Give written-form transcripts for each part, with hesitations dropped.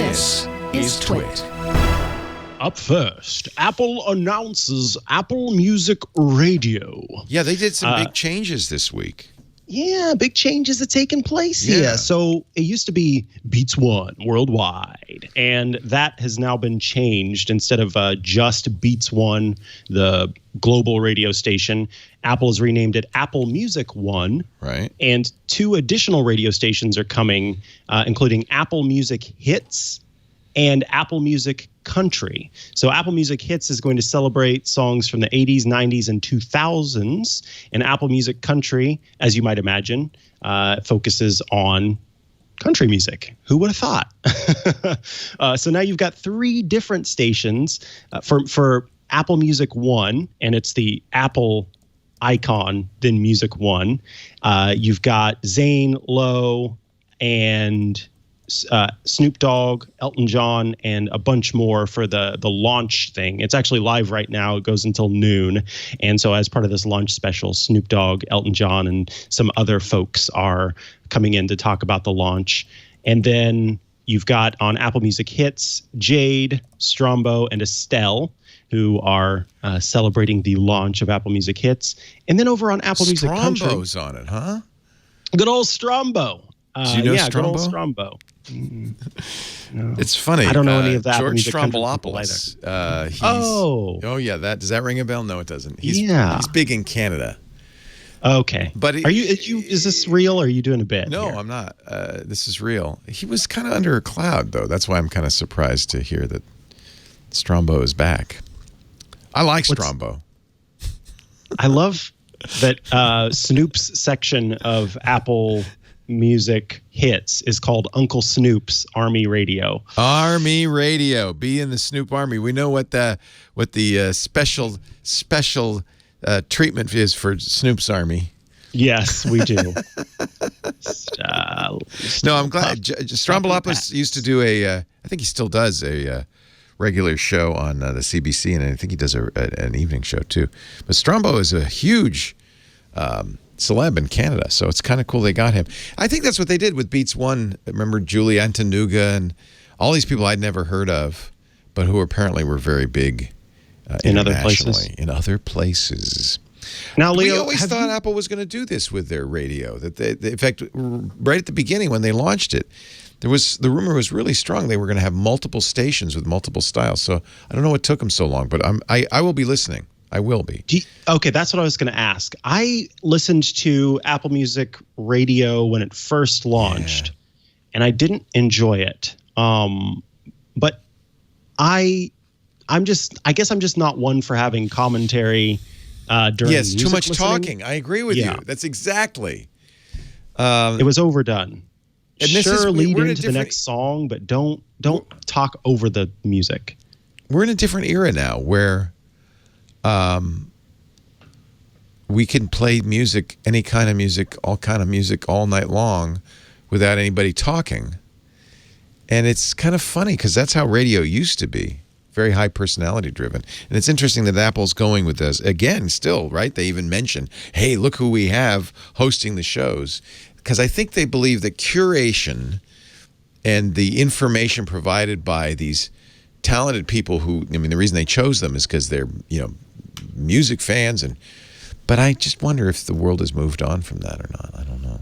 This is TWiT. Up first, Apple announces Apple Music Radio. Yeah, they did some big changes this week. Yeah, big changes are taking place here. So it used to be Beats One worldwide, and that has now been changed. Instead of just Beats One, the global radio station, Apple has renamed it Apple Music One. Right. And 2 additional radio stations are coming, including Apple Music Hits and Apple Music Country. So Apple Music Hits is going to celebrate songs from the 80s, 90s, and 2000s. And Apple Music Country, as you might imagine, focuses on country music. Who would have thought? So now you've got 3 different stations for Apple Music One, and it's the Apple icon, then Music One. You've got Zayn, Lowe, and Snoop Dogg, Elton John, and a bunch more for the launch thing. It's actually live right now. It goes until noon. And so as part of this launch special, Snoop Dogg, Elton John, and some other folks are coming in to talk about the launch. And then you've got on Apple Music Hits, Jade, Strombo, and Estelle, who are celebrating the launch of Apple Music Hits. And then over on Apple Music Country. Strombo's on it, huh? Good old Strombo. Do you know Strombo? Good old Strombo. No. It's funny. I don't know any of that. George Stroumboulopoulos. Yeah. Does that ring a bell? No, it doesn't. He's big in Canada. Okay. But is this real or are you doing a bit? No, here? I'm not. This is real. He was kind of under a cloud, though. That's why I'm kind of surprised to hear that Strombo is back. I like Strombo. I love that Snoop's section of Apple Music Hits is called Uncle Snoop's Army Radio. Army Radio. Be in the Snoop Army. We know what the special treatment is for Snoop's Army. Yes, we do. No, I'm glad. Stroumboulopoulos used to do I think he still does a regular show on the CBC, and I think he does an evening show too. But Strombo is a huge celeb in Canada, so it's kind of cool they got him. I think that's what they did with Beats One. Remember Julie Antonuga and all these people I'd never heard of, but who apparently were very big in other places. Now, Leo, we always thought Apple was going to do this with their radio. In fact, right at the beginning when they launched it, the rumor was really strong they were going to have multiple stations with multiple styles. So I don't know what took them so long, but I will be listening. I will be. Okay, that's what I was going to ask. I listened to Apple Music Radio when it first launched, and I didn't enjoy it. But I guess I'm just not one for having commentary during music too much listening. talking. I agree with you. That's exactly. It was overdone. And lead into the next song, but don't talk over the music. We're in a different era now where we can play music, any kind of music, all kind of music all night long without anybody talking. And it's kind of funny because that's how radio used to be. Very high personality driven. And it's interesting that Apple's going with this again still, right? They even mention, hey, look who we have hosting the shows. Because I think they believe that curation and the information provided by these talented people who, I mean, the reason they chose them is because they're, music fans. But I just wonder if the world has moved on from that or not. I don't know.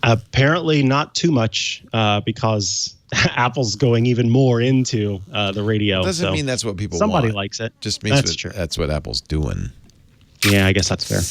Apparently not too much because Apple's going even more into the radio. Doesn't mean that's what people want. Somebody likes it. Just means that's true. That's what Apple's doing. Yeah, I guess that's fair.